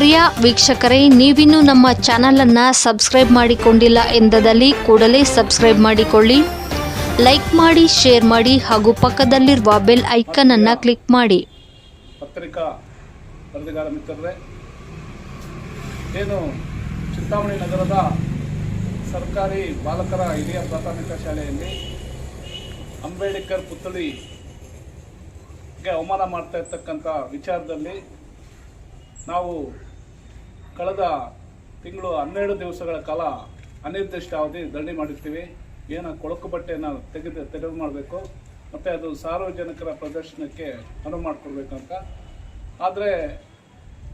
ಪ್ರಿಯ ವೀಕ್ಷಕರೇ, ನೀವಿನ್ನೂ ನಮ್ಮ ಚಾನಲನ್ನು ಸಬ್ಸ್ಕ್ರೈಬ್ ಮಾಡಿಕೊಂಡಿಲ್ಲ ಎಂದಲ್ಲಿ ಕೂಡಲೇ ಸಬ್ಸ್ಕ್ರೈಬ್ ಮಾಡಿಕೊಳ್ಳಿ, ಲೈಕ್ ಮಾಡಿ, ಶೇರ್ ಮಾಡಿ ಹಾಗೂ ಪಕ್ಕದಲ್ಲಿರುವ ಬೆಲ್ ಐಕನ್ ಅನ್ನು ಕ್ಲಿಕ್ ಮಾಡಿ. ಪತ್ರಿಕಾ ವರದಿಗಾರ ಮಿತ್ರರೇ, ಏನು ಚಿಂತಾಮಣಿ ನಗರದ ಸರ್ಕಾರಿ ಬಾಲಕರ ಹಿರಿಯ ಪ್ರಾಥಮಿಕ ಶಾಲೆಯಲ್ಲಿ ಅಂಬೇಡ್ಕರ್ ಪುತ್ಥಳಿಗೆ ಅವಮಾನ ಮಾಡ್ತಾ ಇರ್ತಕ್ಕಂಥ ವಿಚಾರದಲ್ಲಿ ನಾವು ಕಳೆದ ತಿಂಗಳು 12 ದಿವಸಗಳ ಕಾಲ ಅನಿರ್ದಿಷ್ಟ ಅವಧಿ ಧರಣಿ ಮಾಡಿರ್ತೀವಿ. ಏನು ಕೊಳಕು ಬಟ್ಟೆಯನ್ನು ತೆರವು ಮಾಡಬೇಕು ಮತ್ತು ಅದು ಸಾರ್ವಜನಿಕರ ಪ್ರದರ್ಶನಕ್ಕೆ ಅನುವು ಮಾಡಿಕೊಡ್ಬೇಕಂತ. ಆದರೆ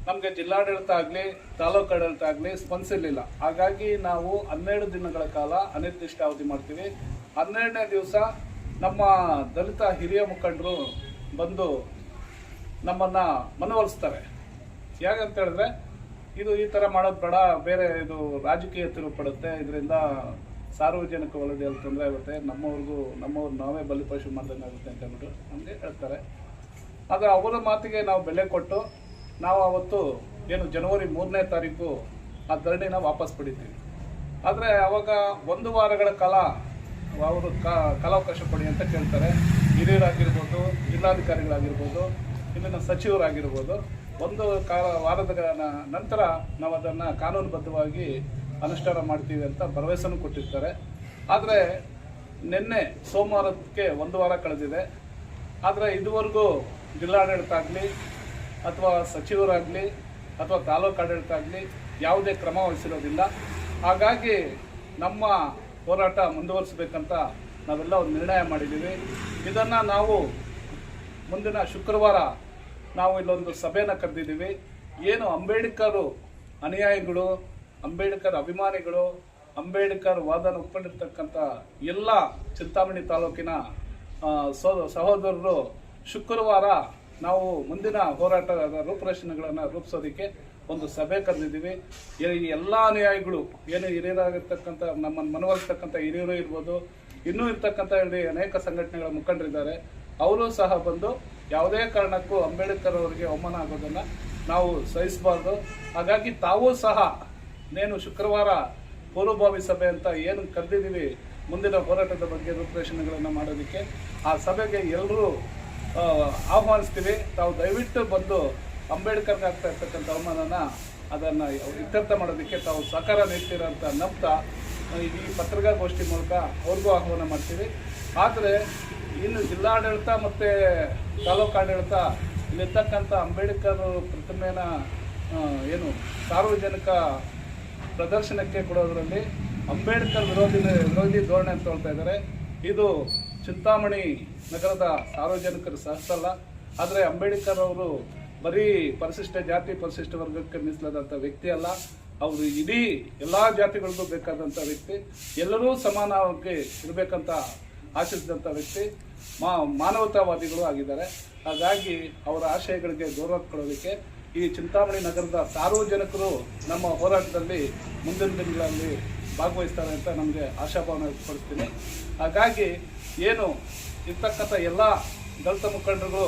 ನಮಗೆ ಜಿಲ್ಲಾಡಳಿತ ಆಗಲಿ ತಾಲೂಕು ಆಡಳಿತ ಆಗಲಿ ಸ್ಪಂದಿಸಿರಲಿಲ್ಲ. ಹಾಗಾಗಿ ನಾವು 12 ದಿನಗಳ ಕಾಲ ಅನಿರ್ದಿಷ್ಟ ಅವಧಿ ಮಾಡ್ತೀವಿ. 12ನೇ ದಿವಸ ನಮ್ಮ ದಲಿತ ಹಿರಿಯ ಮುಖಂಡರು ಬಂದು ನಮ್ಮನ್ನು ಮನವೊಲಿಸ್ತಾರೆ. ಯಾಕಂತ ಹೇಳಿದ್ರೆ ಇದು ಈ ಥರ ಮಾಡೋದು ಬೇಡ, ಬೇರೆ ಇದು ರಾಜಕೀಯ ತಿರುವು ಪಡುತ್ತೆ, ಇದರಿಂದ ಸಾರ್ವಜನಿಕ ವಲಯದಲ್ಲಿ ತೊಂದರೆ ಆಗುತ್ತೆ, ನಮ್ಮವ್ರು ನಾವೇ ಬಲಿಪಶು ಮಾಡ್ದಂಗೆ ಆಗುತ್ತೆ ಅಂತ ಹೇಳ್ಬಿಟ್ಟು ನಮಗೆ ಹೇಳ್ತಾರೆ. ಆದರೆ ಅವರ ಮಾತಿಗೆ ನಾವು ಬೆಲೆ ಕೊಟ್ಟು ನಾವು ಅವತ್ತು ಏನು ಜನವರಿ 3ನೇ ತಾರೀಕು ಆ ಧರಣಿನ ವಾಪಸ್ ಪಡಿತೀವಿ. ಆದರೆ ಅವಾಗ 1 ವಾರಗಳ ಕಾಲ ಅವರು ಕಾಲಾವಕಾಶ ಕೊಡಿ ಅಂತ ಕೇಳ್ತಾರೆ. ಹಿರಿಯರಾಗಿರ್ಬೋದು, ಜಿಲ್ಲಾಧಿಕಾರಿಗಳಾಗಿರ್ಬೋದು, ಇಲ್ಲಿನ ಸಚಿವರಾಗಿರ್ಬೋದು. 1 ವಾರದ ನಂತರ ನಾವು ಅದನ್ನು ಕಾನೂನುಬದ್ಧವಾಗಿ ಅನುಷ್ಠಾನ ಮಾಡ್ತೀವಿ ಅಂತ ಭರವಸೆನೂ ಕೊಟ್ಟಿರ್ತಾರೆ. ಆದರೆ ನಿನ್ನೆ ಸೋಮವಾರಕ್ಕೆ 1 ವಾರ ಕಳೆದಿದೆ. ಆದರೆ ಇದುವರೆಗೂ ಜಿಲ್ಲಾಡಳಿತ ಆಗಲಿ ಅಥವಾ ಸಚಿವರಾಗಲಿ ಅಥವಾ ತಾಲೂಕು ಆಡಳಿತ ಆಗಲಿ ಯಾವುದೇ ಕ್ರಮ ವಹಿಸಿರೋದಿಲ್ಲ. ಹಾಗಾಗಿ ನಮ್ಮ ಹೋರಾಟ ಮುಂದುವರಿಸಬೇಕಂತ ನಾವೆಲ್ಲ ಒಂದು ನಿರ್ಣಯ ಮಾಡಿದ್ದೀವಿ. ಇದನ್ನು ನಾವು ಮುಂದಿನ ಶುಕ್ರವಾರ ನಾವು ಇಲ್ಲೊಂದು ಸಭೆಯನ್ನು ಕರೆದಿದ್ದೀವಿ. ಏನು ಅಂಬೇಡ್ಕರ್ ಅನುಯಾಯಿಗಳು, ಅಂಬೇಡ್ಕರ್ ಅಭಿಮಾನಿಗಳು, ಅಂಬೇಡ್ಕರ್ ವಾದನ ಒಪ್ಕೊಂಡಿರ್ತಕ್ಕಂಥ ಎಲ್ಲ ಚಿಂತಾಮಣಿ ತಾಲೂಕಿನ ಸಹೋದರರು ಶುಕ್ರವಾರ ನಾವು ಮುಂದಿನ ಹೋರಾಟದ ರೂಪುರೇಷೆಗಳನ್ನು ರೂಪಿಸೋದಕ್ಕೆ ಒಂದು ಸಭೆ ಕರೆದಿದ್ದೀವಿ. ಎಲ್ಲ ಅನುಯಾಯಿಗಳು, ಏನು ಹಿರಿಯರಾಗಿರ್ತಕ್ಕಂಥ ನಮ್ಮನ್ನು ಮನವೊಲಿಸ್ತಕ್ಕಂಥ ಹಿರಿಯರು ಇರ್ಬೋದು, ಇನ್ನೂ ಇರ್ತಕ್ಕಂಥ ಅನೇಕ ಸಂಘಟನೆಗಳ ಮುಖಂಡರಿದ್ದಾರೆ, ಅವರು ಸಹ ಬಂದು ಯಾವುದೇ ಕಾರಣಕ್ಕೂ ಅಂಬೇಡ್ಕರ್ ಅವರಿಗೆ ಅವಮಾನ ಆಗೋದನ್ನು ನಾವು ಸಹಿಸಬಾರ್ದು. ಹಾಗಾಗಿ ತಾವೂ ಸಹ ನೇನು ಶುಕ್ರವಾರ ಪೂರ್ವಭಾವಿ ಸಭೆ ಅಂತ ಏನು ಕರೆದಿದ್ದೀವಿ ಮುಂದಿನ ಹೋರಾಟದ ಬಗ್ಗೆ ರೂಪುರೇಷೆಗಳನ್ನು ಮಾಡೋದಕ್ಕೆ, ಆ ಸಭೆಗೆ ಎಲ್ಲರೂ ಆಹ್ವಾನಿಸ್ತೀವಿ. ತಾವು ದಯವಿಟ್ಟು ಬಂದು ಅಂಬೇಡ್ಕರ್ಗೆ ಆಗ್ತಾ ಇರ್ತಕ್ಕಂಥ ಅವಮಾನನ ಅದನ್ನು ಇತ್ಯರ್ಥ ಮಾಡೋದಕ್ಕೆ ತಾವು ಸಹಕಾರ ನೀಡ್ತೀರ ಅಂತ ನಂಬ್ತಾ ಈ ಪತ್ರಿಕಾಗೋಷ್ಠಿ ಮೂಲಕ ಅವ್ರಿಗೂ ಆಹ್ವಾನ ಮಾಡ್ತೀವಿ. ಆದರೆ ಇನ್ನು ಜಿಲ್ಲಾಡಳಿತ ಮತ್ತು ತಾಲೂಕು ಆಡಳಿತ ಇಲ್ಲಿರ್ತಕ್ಕಂಥ ಅಂಬೇಡ್ಕರ್ ಪ್ರತಿಮೆನ ಏನು ಸಾರ್ವಜನಿಕ ಪ್ರದರ್ಶನಕ್ಕೆ ಕೊಡೋದರಲ್ಲಿ ಅಂಬೇಡ್ಕರ್ ವಿರೋಧಿ ಧೋರಣೆ ಅಂತ ಹೇಳ್ತಾ ಇದ್ದಾರೆ. ಇದು ಚಿಂತಾಮಣಿ ನಗರದ ಸಾರ್ವಜನಿಕರು ಸಹಸಲ್ಲ. ಆದರೆ ಅಂಬೇಡ್ಕರ್ ಅವರು ಬರೀ ಪರಿಶಿಷ್ಟ ಜಾತಿ ಪರಿಶಿಷ್ಟ ವರ್ಗಕ್ಕೆ ಮೀಸಲಾದಂಥ ವ್ಯಕ್ತಿ ಅಲ್ಲ, ಅವರು ಇಡೀ ಎಲ್ಲ ಜಾತಿಗಳಿಗೂ ಬೇಕಾದಂಥ ವ್ಯಕ್ತಿ, ಎಲ್ಲರೂ ಸಮಾನವಾಗಿ ಇರಬೇಕಂತ ಆಶಿಸಿದಂಥ ವ್ಯಕ್ತಿ, ಮಾನವತಾವಾದಿಗಳು ಆಗಿದ್ದಾರೆ. ಹಾಗಾಗಿ ಅವರ ಆಶಯಗಳಿಗೆ ಗೌರವ ಕೊಡೋದಕ್ಕೆ ಈ ಚಿಂತಾಮಣಿ ನಗರದ ಸಾರ್ವಜನಿಕರು ನಮ್ಮ ಹೋರಾಟದಲ್ಲಿ ಮುಂದಿನ ದಿನಗಳಲ್ಲಿ ಭಾಗವಹಿಸ್ತಾರೆ ಅಂತ ನಮಗೆ ಆಶಾಭಾವನೆ ವ್ಯಕ್ತಪಡಿಸ್ತೀನಿ. ಹಾಗಾಗಿ ಏನು ಇರ್ತಕ್ಕಂಥ ಎಲ್ಲ ದಲಿತ ಮುಖಂಡರು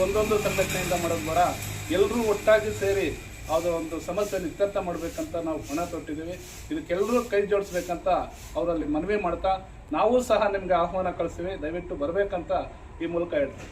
ಒಂದೊಂದು ಸಂಘಟನೆಯಿಂದ ಮಾಡೋದು ಬೇಡ, ಎಲ್ಲರೂ ಒಟ್ಟಾಗಿ ಸೇರಿ ಯಾವುದೋ ಒಂದು ಸಮಸ್ಯೆಯನ್ನು ಇತ್ಯರ್ಥ ಮಾಡಬೇಕಂತ ನಾವು ಪಣ ತೊಟ್ಟಿದ್ದೀವಿ. ಇದಕ್ಕೆಲ್ಲರೂ ಕೈ ಜೋಡಿಸ್ಬೇಕಂತ ಅವರಲ್ಲಿ ಮನವಿ ಮಾಡ್ತಾ ನಾವು ಸಹ ನಿಮಗೆ ಆಹ್ವಾನ ಕಳಿಸ್ತೀವಿ. ದಯವಿಟ್ಟು ಬರಬೇಕಂತ ಈ ಮೂಲಕ ಹೇಳ್ತೀವಿ.